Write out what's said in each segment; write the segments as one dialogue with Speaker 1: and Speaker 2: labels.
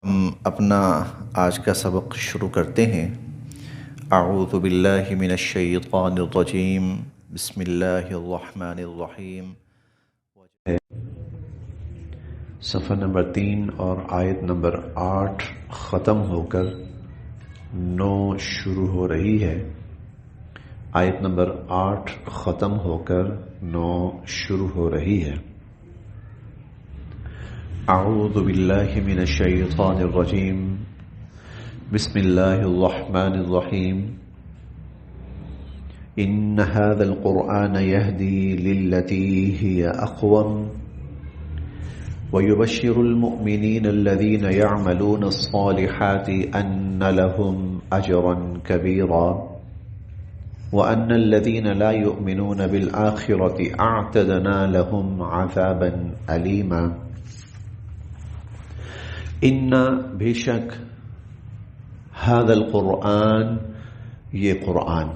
Speaker 1: ہم اپنا آج کا سبق شروع کرتے ہیں۔ اعوذ باللہ من الشیطان الرجیم، بسم اللہ الرحمن الرحیم۔ صفحہ نمبر 3 اور آیت نمبر 8 ختم ہو کر 9 شروع ہو رہی ہے۔ آیت نمبر 8 ختم ہو کر 9 شروع ہو رہی ہے۔ اعوذ باللہ من الشیطان الرجیم، بسم اللہ الرحمن الرحیم۔ ان هذا القرآن يهدي للتي هي أقوم ويبشر المؤمنين الذين يعملون الصالحات أن لهم أجرا كبيرا وأن الذين لا يؤمنون بالآخرة أعتدنا لهم عذابا أليما۔ ان بے شک هذا القرآن، یہ قرآن،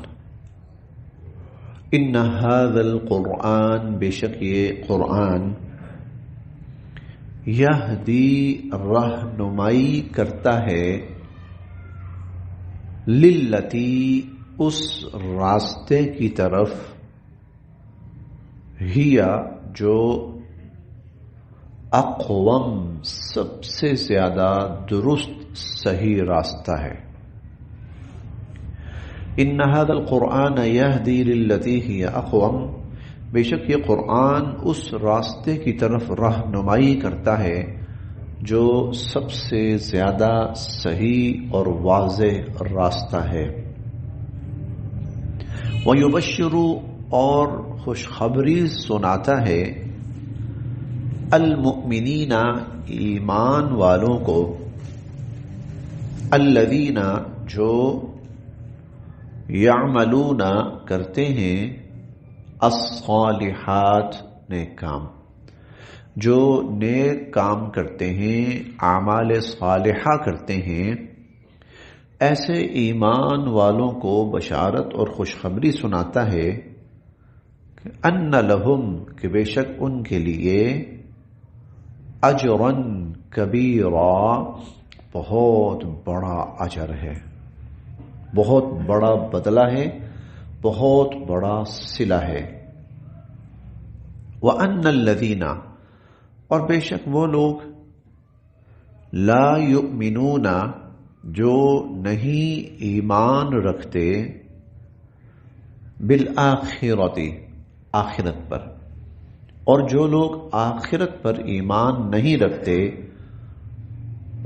Speaker 1: ان هذا القرآن، بے شک یہ قرآن، یہدی رہنمائی کرتا ہے، للتی اس راستے کی طرف، ہیا جو اقوم سب سے زیادہ درست صحیح راستہ ہے۔ ان هذا القرآن یہدی للتی ہی اقوم، بے شک یہ قرآن اس راستے کی طرف رہنمائی کرتا ہے جو سب سے زیادہ صحیح اور واضح راستہ ہے۔ وَيُبَشِّرُ، اور خوشخبری سناتا ہے، المؤمنین، ایمان والوں کو، الذین، جو یعملون، کرتے ہیں، الصالحات، نیک کام، جو نیک کام کرتے ہیں، اعمال صالحہ کرتے ہیں، ایسے ایمان والوں کو بشارت اور خوشخبری سناتا ہے کہ ان لہم، کہ بے شک ان کے لیے، اجرا کبیرا، بہت بڑا اجر ہے، بہت بڑا بدلہ ہے، بہت بڑا صلہ ہے۔ وَأَنَّ الَّذِينَ، اور بے شک وہ لوگ، لا یؤمنون، جو نہیں ایمان رکھتے، بالآخرۃ، آخرت پر، اور جو لوگ آخرت پر ایمان نہیں رکھتے،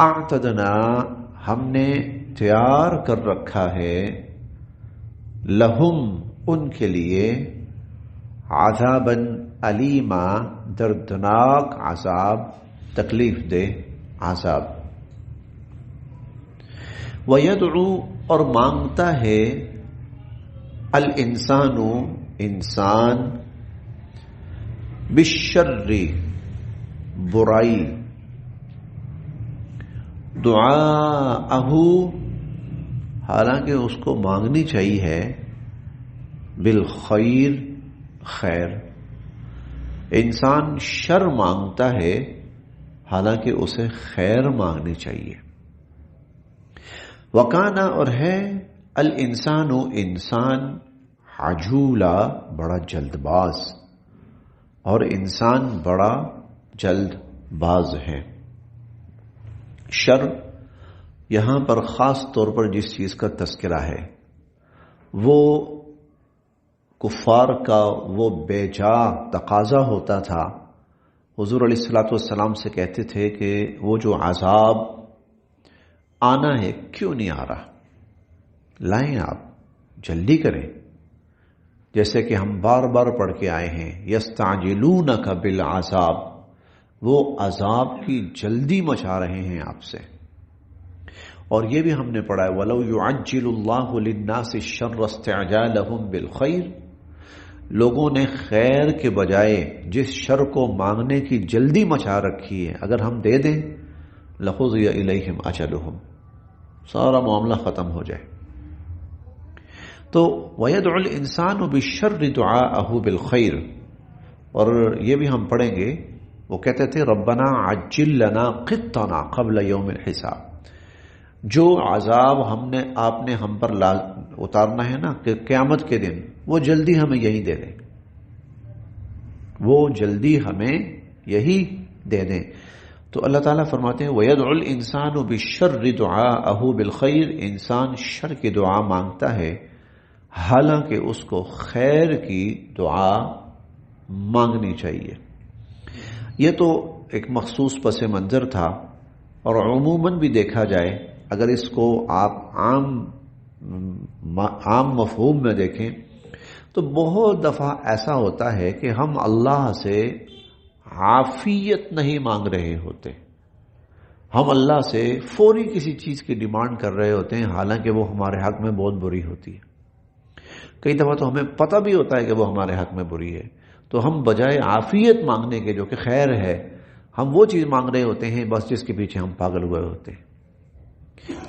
Speaker 1: اعتدنا، ہم نے تیار کر رکھا ہے، لہم، ان کے لیے، عذابا علیما، دردناک عذاب، تکلیف دہ عذاب۔ وَيَدْعُو، اور مانگتا ہے، الانسان، انسان، بالشر، برائی، دعاءہ، حالانکہ اس کو مانگنی چاہیے، بالخیر، خیر، انسان شر مانگتا ہے حالانکہ اسے خیر مانگنی چاہیے۔ وکانا، اور ہے، الانسان، انسان، عجولا، بڑا جلد باز، اور انسان بڑا جلد باز ہے۔ شر، یہاں پر خاص طور پر جس چیز کا تذکرہ ہے وہ کفار کا وہ بے جا تقاضا ہوتا تھا۔ حضور علیہ الصلوۃ والسلام سے کہتے تھے کہ وہ جو عذاب آنا ہے کیوں نہیں آ رہا، لائیں آپ، جلدی کریں، جیسے کہ ہم بار بار پڑھ کے آئے ہیں، یستعجلونک بالعذاب، وہ عذاب کی جلدی مچا رہے ہیں آپ سے۔ اور یہ بھی ہم نے پڑھا ہے، وَلَوْ يُعَجِّلُ اللَّهُ لِلنَّاسِ الشَّرَّ اسْتِعْجَالَهُم بِالْخَيْرِ، لوگوں نے خیر کے بجائے جس شر کو مانگنے کی جلدی مچا رکھی ہے، اگر ہم دے دیں، لَقُضِيَ إِلَيْهِمْ أَجَلُهُمْ، سارا معاملہ ختم ہو جائے۔ تو وَيَدْعُ الْإِنسَانُ بِالشَّرِّ دُعَاءَهُ بِالْخَيْرِ، اور یہ بھی ہم پڑھیں گے وہ کہتے تھے ربنا عجل لنا قطنا قبل یوم الحساب، جو عذاب آپ نے ہم پر اتارنا ہے نا کہ قیامت کے دن، وہ جلدی ہمیں یہی دے دیں، وہ جلدی ہمیں یہی دے دیں۔ تو اللہ تعالیٰ فرماتے ہیں وَيَدْعُ الْإِنسَانُ بِالشَّرِّ دُعَاءَهُ بِالْخَيْرِ، انسان شر کی دعا مانگتا ہے حالانکہ اس کو خیر کی دعا مانگنی چاہیے۔ یہ تو ایک مخصوص پس منظر تھا، اور عموماً بھی دیکھا جائے اگر اس کو آپ عام مفہوم میں دیکھیں تو بہت دفعہ ایسا ہوتا ہے کہ ہم اللہ سے عافیت نہیں مانگ رہے ہوتے، ہم اللہ سے فوری کسی چیز کی ڈیمانڈ کر رہے ہوتے ہیں حالانکہ وہ ہمارے حق میں بہت بری ہوتی ہے۔ کئی دفعہ تو ہمیں پتہ بھی ہوتا ہے کہ وہ ہمارے حق میں بری ہے، تو ہم بجائے عافیت مانگنے کے جو کہ خیر ہے، ہم وہ چیز مانگ رہے ہوتے ہیں بس جس کے پیچھے ہم پاگل ہوئے ہوتے ہیں۔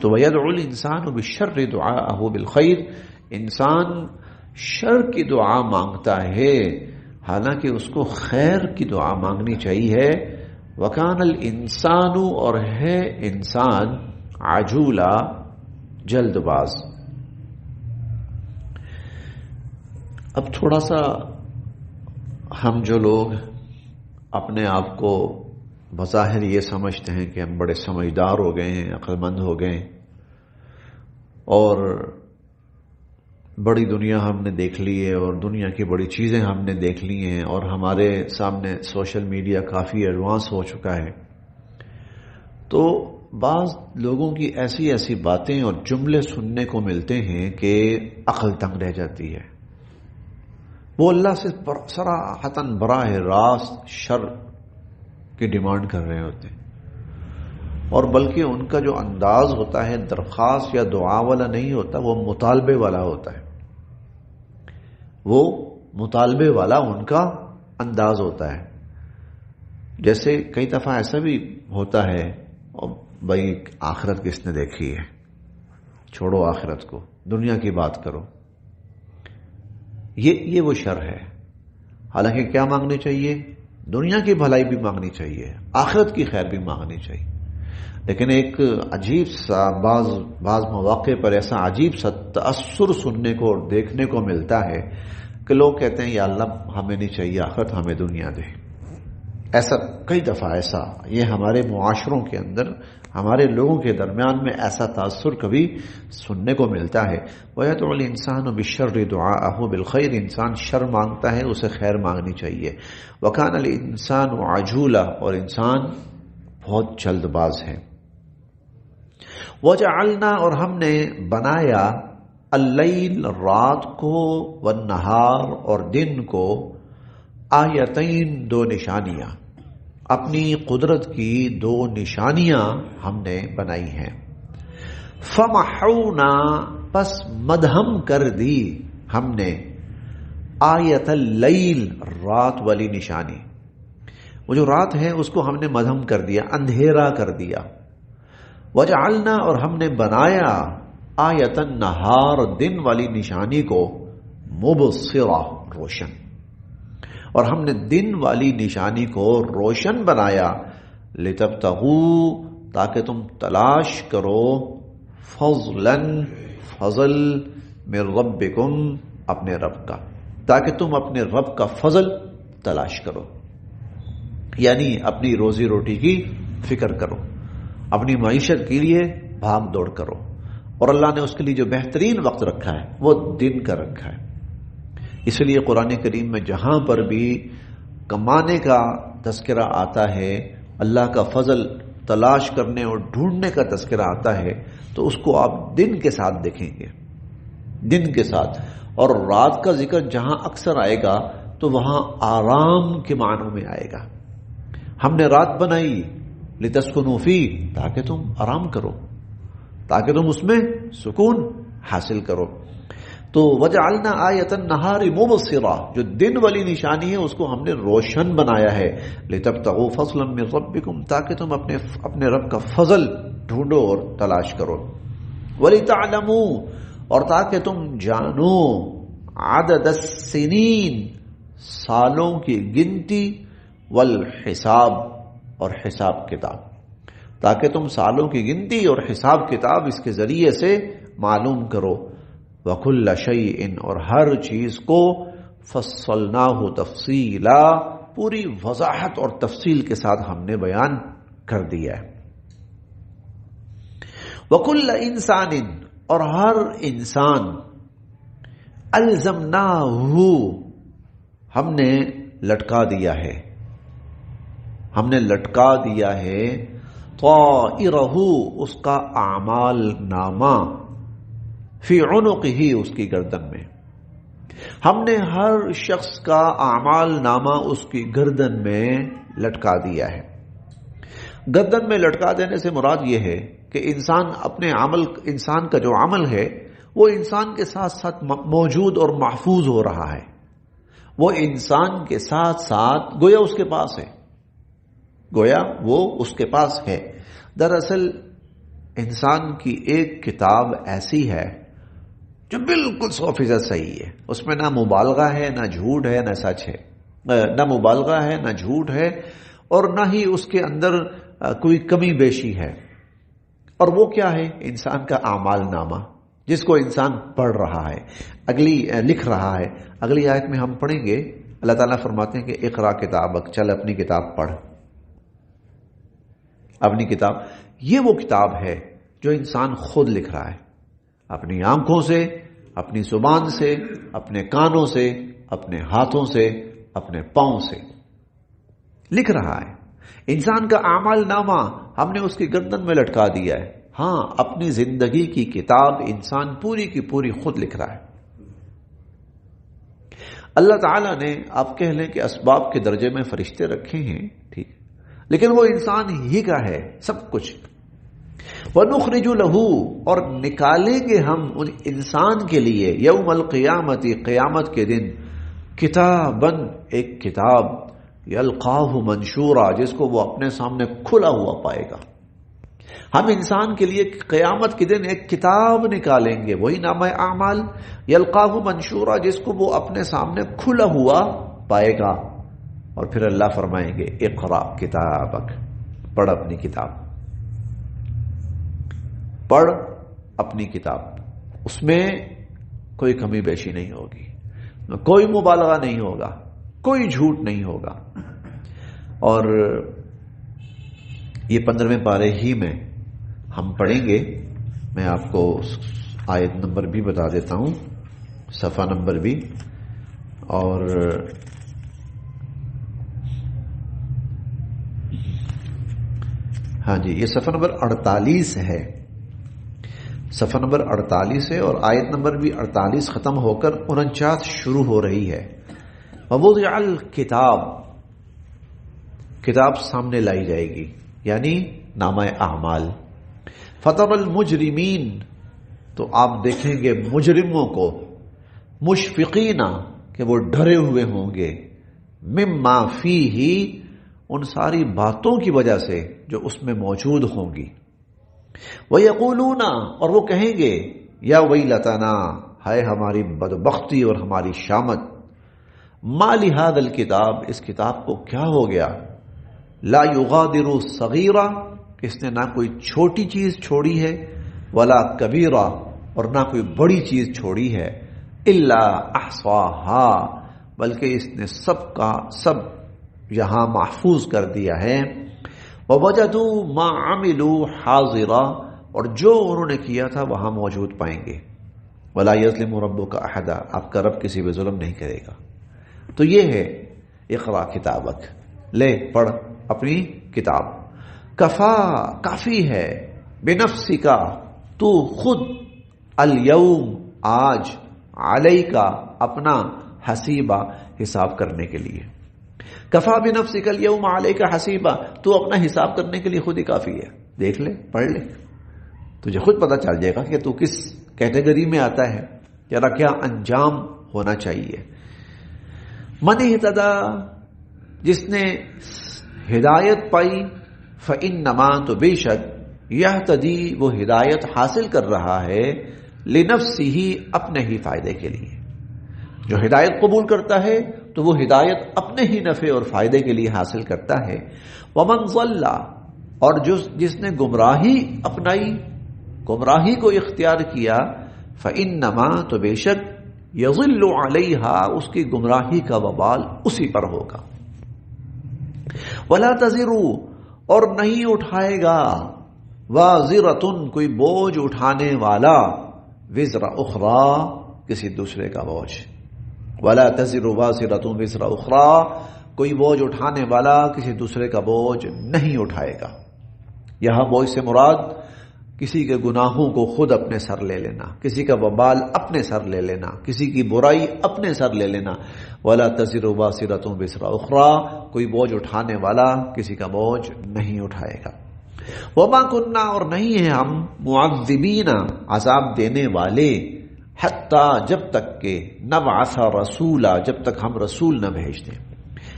Speaker 1: تو وَيَدْعُ الْإِنسَانُ بِالشَّرِّ دُعَاءَهُ بِالْخَيْرِ، انسان شر کی دعا مانگتا ہے حالانکہ اس کو خیر کی دعا مانگنی چاہیے۔ وَكَانَ الْإِنسَانُ، اور ہے انسان عجولا، جلد باز۔ اب تھوڑا سا ہم جو لوگ اپنے آپ کو بظاہر یہ سمجھتے ہیں کہ ہم بڑے سمجھدار ہو گئے ہیں، عقل مند ہو گئے ہیں، اور بڑی دنیا ہم نے دیکھ لی ہے اور دنیا کی بڑی چیزیں ہم نے دیکھ لی ہیں، اور ہمارے سامنے سوشل میڈیا کافی ایڈوانس ہو چکا ہے، تو بعض لوگوں کی ایسی ایسی باتیں اور جملے سننے کو ملتے ہیں کہ عقل تنگ رہ جاتی ہے۔ وہ اللہ سے صراحتاً براہ راست شر کی ڈیمانڈ کر رہے ہوتے ہیں، اور بلکہ ان کا جو انداز ہوتا ہے درخواست یا دعا والا نہیں ہوتا، وہ مطالبے والا ہوتا ہے، وہ مطالبے والا ان کا انداز ہوتا ہے۔ جیسے کئی دفعہ ایسا بھی ہوتا ہے، اور بھائی آخرت کس نے دیکھی ہے، چھوڑو آخرت کو، دنیا کی بات کرو، یہ وہ شر ہے۔ حالانکہ کیا مانگنی چاہیے؟ دنیا کی بھلائی بھی مانگنی چاہیے، آخرت کی خیر بھی مانگنی چاہیے، لیکن ایک عجیب سا بعض مواقع پر ایسا عجیب سا تأثر سننے کو اور دیکھنے کو ملتا ہے کہ لوگ کہتے ہیں یا اللہ ہمیں نہیں چاہیے آخرت، ہمیں دنیا دے۔ ایسا کئی دفعہ ایسا یہ ہمارے معاشروں کے اندر، ہمارے لوگوں کے درمیان میں ایسا تاثر کبھی سننے کو ملتا ہے۔ وَيَدْعُ الْإِنسَانُ بِالشَّرِّ دُعَاءَهُ بِالْخَيْرِ، انسان شر مانگتا ہے، اسے خیر مانگنی چاہیے۔ وَكَانَ الْإِنسَانُ عَجُولًا، اور انسان بہت جلد باز ہے۔ وَجَعَلْنَا، اور ہم نے بنایا، اللیل، رات کو، والنہار، اور دن کو، آیتین، دو نشانیاں، اپنی قدرت کی دو نشانیاں ہم نے بنائی ہیں۔ فَمَحَوْنَا، پس مدھم کر دی ہم نے، آیت اللیل، رات والی نشانی، وہ جو رات ہے اس کو ہم نے مدھم کر دیا، اندھیرا کر دیا۔ وجعلنا، اور ہم نے بنایا، آیت النہار، دن والی نشانی کو، مبصرہ، روشن، اور ہم نے دن والی نشانی کو روشن بنایا، لتبتغوا، تاکہ تم تلاش کرو، فضلاً، فضل، من ربکم، اپنے رب کا، تاکہ تم اپنے رب کا فضل تلاش کرو، یعنی اپنی روزی روٹی کی فکر کرو، اپنی معیشت کے لیے بھاگ دوڑ کرو، اور اللہ نے اس کے لیے جو بہترین وقت رکھا ہے وہ دن کا رکھا ہے۔ اس لیے قرآن کریم میں جہاں پر بھی کمانے کا تذکرہ آتا ہے، اللہ کا فضل تلاش کرنے اور ڈھونڈنے کا تذکرہ آتا ہے، تو اس کو آپ دن کے ساتھ دیکھیں گے، دن کے ساتھ۔ اور رات کا ذکر جہاں اکثر آئے گا تو وہاں آرام کے معنوں میں آئے گا۔ ہم نے رات بنائی، لتسکنوا فیہ، تاکہ تم آرام کرو، تاکہ تم اس میں سکون حاصل کرو۔ تو وجعلنا آیت النہار مبصرہ، جو دن والی نشانی ہے اس کو ہم نے روشن بنایا ہے، لتبتغوا فضلا من ربکم، تاکہ تم اپنے رب کا فضل ڈھونڈو اور تلاش کرو، ولتعلموا، اور تاکہ تم جانو، عدد السنین، سالوں کی گنتی، والحساب، اور حساب کتاب، تاکہ تم سالوں کی گنتی اور حساب کتاب اس کے ذریعے سے معلوم کرو. وَكُلَّ شَيْءٍ، اور ہر چیز کو فَصَّلْنَاهُ تَفْصِيلًا، پوری وضاحت اور تفصیل کے ساتھ ہم نے بیان کر دیا ہے. وَكُلَّ إِنسَانٍ، اور ہر انسان، أَلْزَمْنَاهُ، ہم نے لٹکا دیا ہے، ہم نے لٹکا دیا ہے، طَائِرَهُ، اس کا اعمال نامہ، فی عنقہ، اس کی گردن میں. ہم نے ہر شخص کا اعمال نامہ اس کی گردن میں لٹکا دیا ہے. گردن میں لٹکا دینے سے مراد یہ ہے کہ انسان کا جو عمل ہے وہ انسان کے ساتھ ساتھ موجود اور محفوظ ہو رہا ہے. وہ انسان کے ساتھ ساتھ گویا اس کے پاس ہے، گویا وہ اس کے پاس ہے. دراصل انسان کی ایک کتاب ایسی ہے جو بالکل 100% صحیح ہے، اس میں نہ مبالغہ ہے، نہ جھوٹ ہے، نہ سچ ہے، نہ مبالغہ ہے، نہ جھوٹ ہے، اور نہ ہی اس کے اندر کوئی کمی بیشی ہے. اور وہ کیا ہے؟ انسان کا اعمال نامہ، جس کو انسان پڑھ رہا ہے، لکھ رہا ہے. اگلی آیت میں ہم پڑھیں گے، اللہ تعالیٰ فرماتے ہیں کہ اقرا کتابک، چل اپنی کتاب پڑھ. اپنی کتاب، یہ وہ کتاب ہے جو انسان خود لکھ رہا ہے، اپنی آنکھوں سے، اپنی زبان سے، اپنے کانوں سے، اپنے ہاتھوں سے، اپنے پاؤں سے لکھ رہا ہے. انسان کا اعمال نامہ ہم نے اس کی گردن میں لٹکا دیا ہے. ہاں، اپنی زندگی کی کتاب انسان پوری کی پوری خود لکھ رہا ہے. اللہ تعالیٰ نے، آپ کہہ لیں کہ اسباب کے درجے میں فرشتے رکھے ہیں، ٹھیک، لیکن وہ انسان ہی کا ہے سب کچھ. وَنُخْرِجُ لَهُ، اور نکالیں گے ہم ان انسان کے لیے، یوم القیامت، قیامت کے دن، کتاباً، ایک کتاب، یلقاہ منشورا، جس کو وہ اپنے سامنے کھلا ہوا پائے گا. ہم انسان کے لیے قیامت کے دن ایک کتاب نکالیں گے، وہی نامہ اعمال، یلقاہ منشورا، جس کو وہ اپنے سامنے کھلا ہوا پائے گا. اور پھر اللہ فرمائیں گے اقرا کتابک، پڑھ اپنی کتاب، پڑھ اپنی کتاب. اس میں کوئی کمی بیشی نہیں ہوگی، کوئی مبالغہ نہیں ہوگا، کوئی جھوٹ نہیں ہوگا. اور یہ 15ویں پارے ہی میں ہم پڑھیں گے. میں آپ کو آیت نمبر بھی بتا دیتا ہوں، صفحہ نمبر بھی. اور ہاں جی، یہ صفحہ نمبر 48 ہے، صفحہ نمبر 48 ہے، اور آیت نمبر بھی 48 ختم ہو کر 49 شروع ہو رہی ہے. وَوُضِعَ الْكِتَابُ، کتاب سامنے لائی جائے گی، یعنی نامہ اعمال. فَتَرَى الْمُجْرِمِينَ، تو آپ دیکھیں گے مجرموں کو، مشفقین، کہ وہ ڈرے ہوئے ہوں گے، مما فیہ، ان ساری باتوں کی وجہ سے جو اس میں موجود ہوں گی. وَيَقُولُونَ، اور وہ کہیں گے، یا ویلتنا، ہائے ہماری بدبختی اور ہماری شامت، ما لِهَذَا الْكِتَابِ، اس کتاب کو کیا ہو گیا، لا یغادر صغیرہ، اس نے نہ کوئی چھوٹی چیز چھوڑی ہے، ولا کبیرہ، اور نہ کوئی بڑی چیز چھوڑی ہے، الا احصاها، بلکہ اس نے سب کا سب یہاں محفوظ کر دیا ہے. وَوَجَدُوا مَا عَمِلُوا حَاضِرًا، اور جو انہوں نے کیا تھا وہاں موجود پائیں گے. وَلَا يَظْلِمُ رَبُّكَ أَحَدًا، آپ کا رب کسی پہ ظلم نہیں کرے گا. تو یہ ہے اقرا کتابک، لے پڑھ اپنی کتاب. کفا، کافی ہے، بنفسک، تو خود، الیوم، آج، علیک، اپنا، حسیبہ، حساب کرنے کے لیے. کفا بنفسک الیوم علیک حسیبہ، تو اپنا حساب کرنے کے لیے خود ہی کافی ہے. دیکھ لے، پڑھ لے، تجھے خود پتہ چل جائے گا کہ تو کس کیٹیگری میں آتا ہے، تیرا کیا انجام ہونا چاہیے. من اہتدی، جس نے ہدایت پائی، فإنما، تو بے شک، یہتدی، وہ ہدایت حاصل کر رہا ہے، لنفسہ، اپنے ہی فائدے کے لیے. جو ہدایت قبول کرتا ہے تو تو وہ ہدایت اپنے ہی نفع اور فائدے کے لیے حاصل کرتا ہے. ومن ضل، اور جس نے گمراہی اپنائی، گمراہی کو اختیار کیا، فإنما، تو بے شک، یضل علیہا، اس کی گمراہی کا وبال اسی پر ہوگا. ولا تزر، اور نہیں اٹھائے گا، وازرۃ، کوئی بوجھ اٹھانے والا، وزر اخرى، کسی دوسرے کا بوجھ. ولا تزر وازرۃ وزر اخرى، کوئی بوجھ اٹھانے والا کسی دوسرے کا بوجھ نہیں اٹھائے گا. یہاں بوجھ سے مراد کسی کے گناہوں کو خود اپنے سر لے لینا، کسی کا وبال اپنے سر لے لینا، کسی کی برائی اپنے سر لے لینا. ولا تزر وازرۃ وزر اخرى، کوئی بوجھ اٹھانے والا کسی کا بوجھ نہیں اٹھائے گا. وما كنا، اور نہیں ہیں ہم، معذبین، عذاب دینے والے، حتی، جب تک کہ، نبعث رسولا، جب تک ہم رسول نہ بھیج دیں.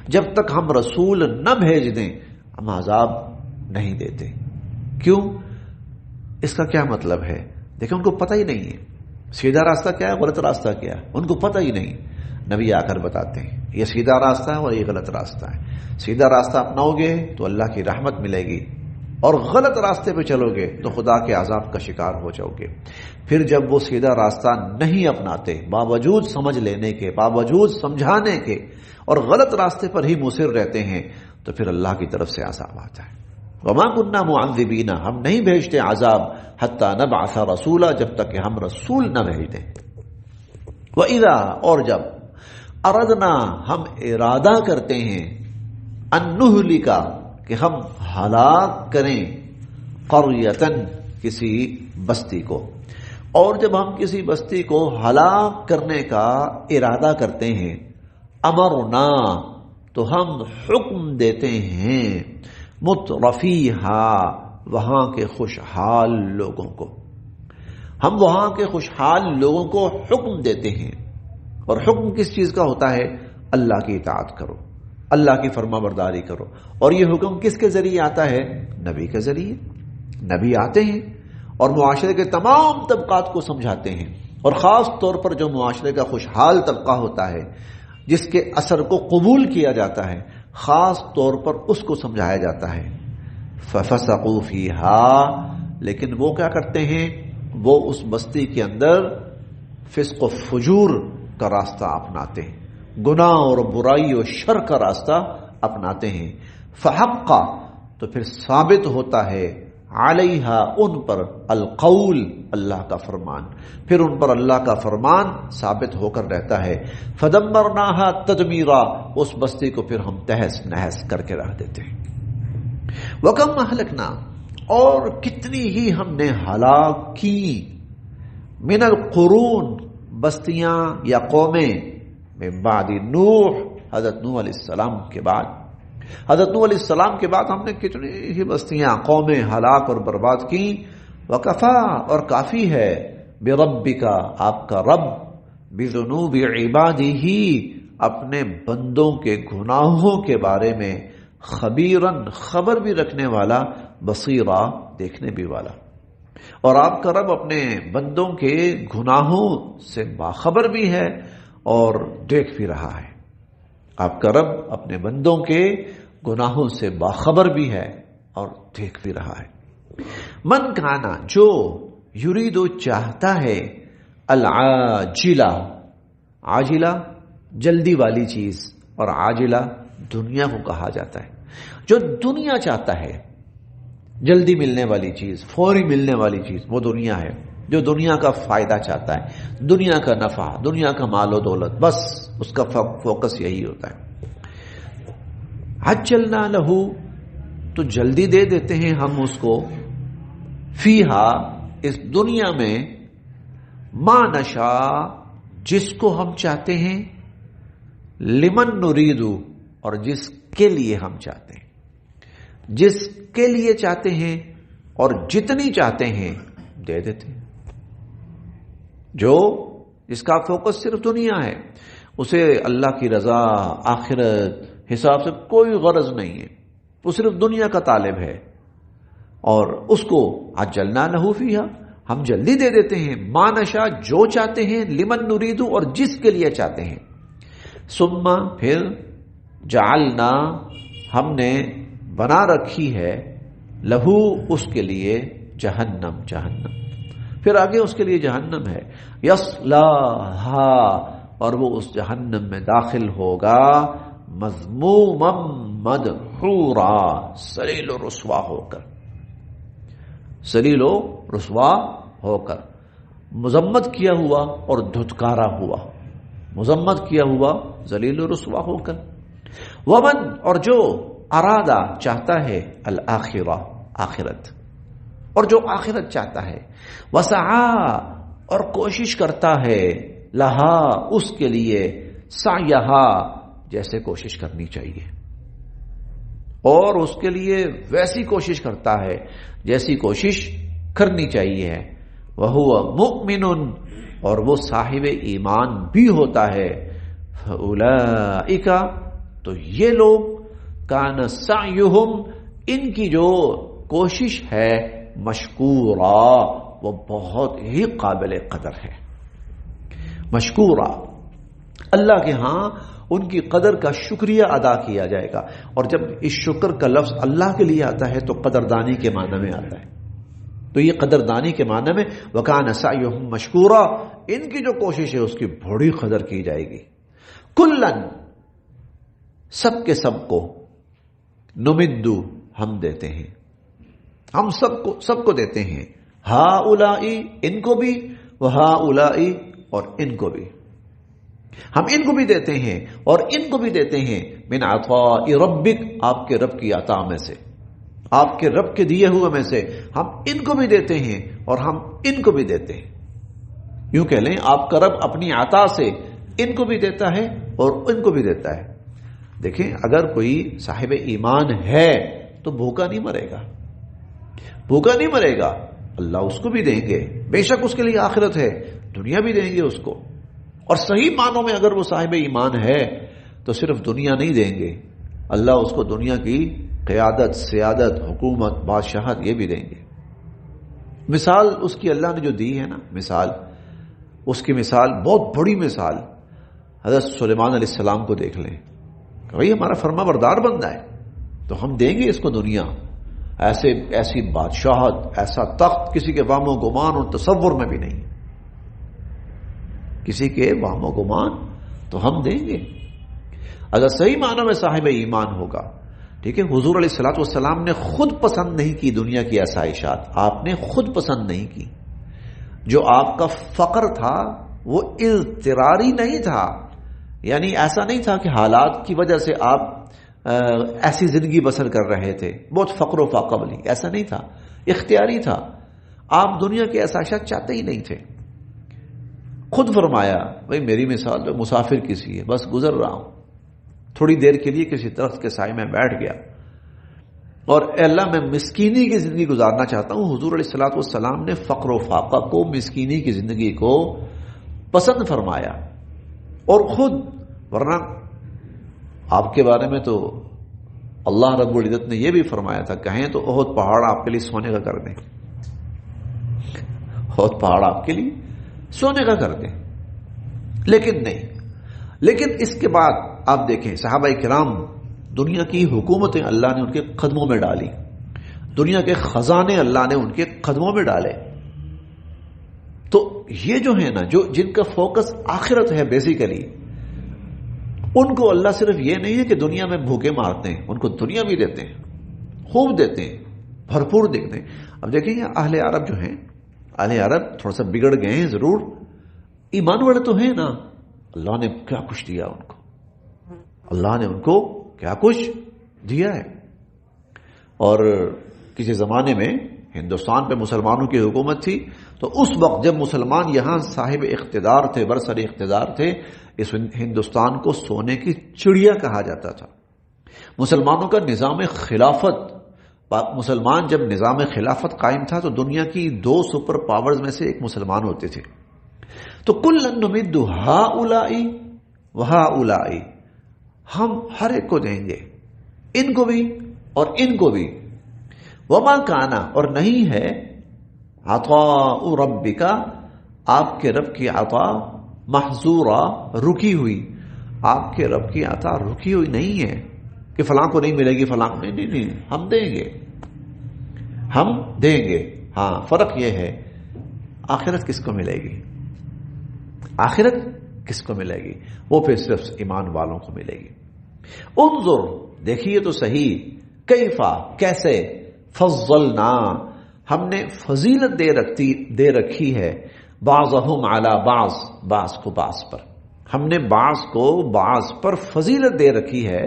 Speaker 1: جب تک ہم رسول نہ بھیج دیں ہم عذاب نہیں دیتے. کیوں؟ اس کا کیا مطلب ہے؟ دیکھیں، ان کو پتہ ہی نہیں ہے سیدھا راستہ کیا ہے، غلط راستہ کیا ہے، ان کو پتہ ہی نہیں. نبی آ کر بتاتے ہیں یہ سیدھا راستہ ہے اور یہ غلط راستہ ہے. سیدھا راستہ اپناؤ گے تو اللہ کی رحمت ملے گی، اور غلط راستے پہ چلو گے تو خدا کے عذاب کا شکار ہو جاؤ گے. پھر جب وہ سیدھا راستہ نہیں اپناتے، باوجود سمجھ لینے کے، باوجود سمجھانے کے، اور غلط راستے پر ہی مصر رہتے ہیں، تو پھر اللہ کی طرف سے عذاب آتا ہے. وما كنا معذبین، ہم نہیں بھیجتے عذاب، حتی نبعث رسولا، جب تک کہ ہم رسول نہ بھیج دیں. وَإِذَا، اور جب، اردنا، ہم ارادہ کرتے ہیں، ان نہلک، کہ ہم ہلاک کریں، قریۃً، کسی بستی کو. اور جب ہم کسی بستی کو ہلاک کرنے کا ارادہ کرتے ہیں، امرنا، تو ہم حکم دیتے ہیں، مترفیہا، وہاں کے خوشحال لوگوں کو. ہم وہاں کے خوشحال لوگوں کو حکم دیتے ہیں. اور حکم کس چیز کا ہوتا ہے؟ اللہ کی اطاعت کرو، اللہ کی فرما برداری کرو. اور یہ حکم کس کے ذریعے آتا ہے؟ نبی کے ذریعے. نبی آتے ہیں اور معاشرے کے تمام طبقات کو سمجھاتے ہیں، اور خاص طور پر جو معاشرے کا خوشحال طبقہ ہوتا ہے، جس کے اثر کو قبول کیا جاتا ہے، خاص طور پر اس کو سمجھایا جاتا ہے. فَفَسَقُوا فِيهَا، لیکن وہ کیا کرتے ہیں؟ وہ اس بستی کے اندر فسق و فجور کا راستہ اپناتے ہیں، گناہ اور برائی اور شر کا راستہ اپناتے ہیں. فحق، تو پھر ثابت ہوتا ہے، علیہا، ان پر، القول، اللہ کا فرمان، پھر ان پر اللہ کا فرمان ثابت ہو کر رہتا ہے. فدمرناہا تدمیرا، اس بستی کو پھر ہم تہس نہس کر کے رکھ دیتے ہیں. وکم اہلکنا، اور کتنی ہی ہم نے ہلاک کی، من القرون، بستیاں یا قومیں، من بعد نوح، حضرت نوح علیہ السلام کے بعد. حضرت نوح علیہ السلام کے بعد ہم نے کتنی ہی بستیاں، قومیں ہلاک اور برباد کی. وکفا، اور کافی ہے، بربک، آپ کا رب، بذنوب عبادہ، اپنے بندوں کے گناہوں کے بارے میں، خبیرن، خبر بھی رکھنے والا، بصیرہ، دیکھنے بھی والا. اور آپ کا رب اپنے بندوں کے گناہوں سے باخبر بھی ہے اور دیکھ بھی رہا ہے. آپ کا رب اپنے بندوں کے گناہوں سے باخبر بھی ہے اور دیکھ بھی رہا ہے. من کانا، جو، یریدو، چاہتا ہے، العاجلہ، عاجلہ جلدی والی چیز، اور عاجلہ دنیا کو کہا جاتا ہے. جو دنیا چاہتا ہے، جلدی ملنے والی چیز، فوری ملنے والی چیز، وہ دنیا ہے. جو دنیا کا فائدہ چاہتا ہے، دنیا کا نفع، دنیا کا مال و دولت، بس اس کا فوکس یہی ہوتا ہے. عجلنا لہو، تو جلدی دے دیتے ہیں ہم اس کو، فیہا، اس دنیا میں، ما نشاء، جس کو ہم چاہتے ہیں، لمن نریدو، اور جس کے لیے ہم چاہتے ہیں، جس کے لیے چاہتے ہیں اور جتنی چاہتے ہیں دے دیتے ہیں. جو جس کا فوکس صرف دنیا ہے، اسے اللہ کی رضا، آخرت، حساب سے کوئی غرض نہیں ہے، وہ صرف دنیا کا طالب ہے، اور اس کو عجلنا لہو فیہا، ہم جلدی دے دیتے ہیں، ما نشاء، جو چاہتے ہیں، لمن نریدو، اور جس کے لیے چاہتے ہیں. ثم پھر جعلنا ہم نے بنا رکھی ہے لہو اس کے لیے جہنم پھر آگے اس کے لیے جہنم ہے یصلاھا اور وہ اس جہنم میں داخل ہوگا مذموما مدحورا ذلیل و رسوا ہو کر مذمت کیا ہوا اور دھتکارا ہوا مذمت کیا ہوا ذلیل و رسوا ہو کر ومن اور جو ارادہ چاہتا ہے الآخرہ آخرت اور جو آخرت چاہتا ہے وسعا اور کوشش کرتا ہے لہا اس کے لیے سعیہا جیسے کوشش کرنی چاہیے اور اس کے لیے ویسی کوشش کرتا ہے جیسی کوشش کرنی چاہیے وَهُوَ مُؤْمِنٌ اور وہ صاحب ایمان بھی ہوتا ہے فَأُولَئِكَ تو یہ لوگ کان سعیہم ان کی جو کوشش ہے مشکورا وہ بہت ہی قابل قدر ہے مشکورا اللہ کے ہاں ان کی قدر کا شکریہ ادا کیا جائے گا اور جب اس شکر کا لفظ اللہ کے لیے آتا ہے تو قدردانی کے معنی میں آتا ہے تو یہ قدردانی کے معنی میں وَكَانَ سَعْيُهُمْ مَشْكُورًا ان کی جو کوشش ہے اس کی بڑی قدر کی جائے گی کلن سب کے سب کو نمدو ہم دیتے ہیں ہم سب کو دیتے ہیں ہؤلائی ان کو بھی وہؤلائی اور ان کو بھی ہم ان کو بھی دیتے ہیں اور ان کو بھی دیتے ہیں من عطاء ربک آپ کے رب کی عطا میں سے آپ کے رب کے دیے ہوئے میں سے ہم ان کو بھی دیتے ہیں اور ہم ان کو بھی دیتے ہیں یوں کہہ لیں آپ کا رب اپنی عطا سے ان کو بھی دیتا ہے اور ان کو بھی دیتا ہے دیکھیں اگر کوئی صاحب ایمان ہے تو بھوکا نہیں مرے گا اللہ اس کو بھی دیں گے بے شک اس کے لیے آخرت ہے دنیا بھی دیں گے اس کو اور صحیح معنوں میں اگر وہ صاحب ایمان ہے تو صرف دنیا نہیں دیں گے اللہ اس کو دنیا کی قیادت سیادت حکومت بادشاہت یہ بھی دیں گے مثال اس کی اللہ نے جو دی ہے نا مثال اس کی مثال بہت بڑی مثال حضرت سلیمان علیہ السلام کو دیکھ لیں بھائی ہمارا فرما بردار بندہ ہے تو ہم دیں گے اس کو دنیا ایسی بادشاہت ایسا تخت کسی کے وہم و گمان اور تصور میں بھی نہیں کسی کے وہم و گمان تو ہم دیں گے اگر صحیح معنوں میں صاحب ایمان ہوگا ٹھیک ہے حضور علیہ الصلوۃ والسلام نے خود پسند نہیں کی دنیا کی آسائشات آپ نے خود پسند نہیں کی جو آپ کا فقر تھا وہ اضطراری نہیں تھا یعنی ایسا نہیں تھا کہ حالات کی وجہ سے آپ ایسی زندگی بسر کر رہے تھے بہت فقر و فاقہ والی ایسا نہیں تھا اختیاری تھا آپ دنیا کی آسائشات چاہتے ہی نہیں تھے خود فرمایا بھائی میری مثال تو مسافر کسی ہے بس گزر رہا ہوں تھوڑی دیر کے لیے کسی درخت کے سائے میں بیٹھ گیا اور اے اللہ میں مسکینی کی زندگی گزارنا چاہتا ہوں حضور علیہ الصلوۃ والسلام نے فقر و فاقہ کو مسکینی کی زندگی کو پسند فرمایا اور خود ورنہ آپ کے بارے میں تو اللہ رب العزت نے یہ بھی فرمایا تھا کہیں تو احد پہاڑ آپ کے لیے سونے کا کر دیں احد پہاڑ آپ کے لیے سونے کا کر دیں لیکن نہیں لیکن اس کے بعد آپ دیکھیں صحابہ کرام دنیا کی حکومتیں اللہ نے ان کے قدموں میں ڈالی دنیا کے خزانے اللہ نے ان کے قدموں میں ڈالے تو یہ جو ہے نا جو جن کا فوکس آخرت ہے بیسیکلی ان کو اللہ صرف یہ نہیں ہے کہ دنیا میں بھوکے مارتے ہیں ان کو دنیا بھی دیتے ہیں خوب دیتے ہیں بھرپور دیتے ہیں اب دیکھیں گے اہل عرب جو ہیں اہل عرب تھوڑا سا بگڑ گئے ہیں ضرور ایمان والے تو ہیں نا اللہ نے کیا کچھ دیا ان کو اللہ نے ان کو کیا کچھ دیا ہے اور کسی زمانے میں ہندوستان پہ مسلمانوں کی حکومت تھی تو اس وقت جب مسلمان یہاں صاحب اقتدار تھے برسر اقتدار تھے اس ہندوستان کو سونے کی چڑیا کہا جاتا تھا مسلمانوں کا نظام خلافت مسلمان جب نظام خلافت قائم تھا تو دنیا کی 2 سپر پاورز میں سے ایک مسلمان ہوتے تھے تو کلن نمد ہؤلاء وہؤلاء ہم ہر ایک کو دیں گے ان کو بھی اور ان کو بھی وما کانا اور نہیں ہے عطاء ربک آپ کے رب کی عطا محظورا رکی ہوئی آپ کے رب کی عطا رکی ہوئی نہیں ہے کہ فلاں کو نہیں ملے گی، فلاں کو نہیں، ہم دیں گے، ہم دیں گے۔ ہاں فرق یہ ہے آخرت کس کو ملے گی، آخرت کس کو ملے گی؟ وہ پھر صرف ایمان والوں کو ملے گی۔ انظر دیکھیے تو صحیح، کیفا کیسے، فضلنا ہم نے فضیلت دے رکھی ہے، بعضهم علی بعض بعض کو بعض پر، ہم نے بعض کو بعض پر فضیلت دے رکھی ہے۔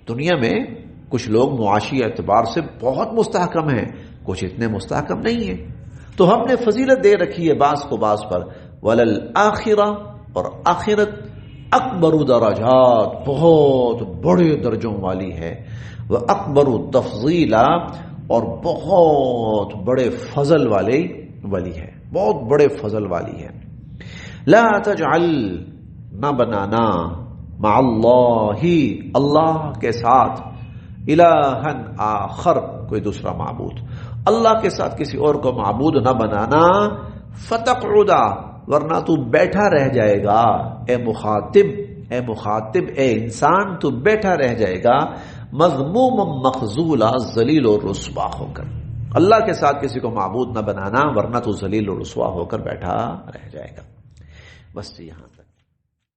Speaker 1: دنیا میں کچھ لوگ معاشی اعتبار سے بہت مستحکم ہیں، کچھ اتنے مستحکم نہیں ہیں، تو ہم نے فضیلت دے رکھی ہے بعض کو بعض پر۔ وللآخرہ اور آخرت اکبر درجات بہت بڑے درجوں والی ہے، وہ اکبر تفضیلا اور بہت بڑے فضل والی ہے، بہت بڑے فضل والی ہے۔ لا تجعل نہ بنانا مع اللہ اللہ کے ساتھ الہا آخر کوئی دوسرا معبود، اللہ کے ساتھ کسی اور کو معبود نہ بنانا، فتقعد ورنہ تو بیٹھا رہ جائے گا، اے مخاطب اے انسان تو بیٹھا رہ جائے گا، مذموم مخذولا ذلیل و رسوا ہو کر۔ اللہ کے ساتھ کسی کو معبود نہ بنانا ورنہ تو ذلیل و رسوا ہو کر بیٹھا رہ جائے گا۔ بس یہاں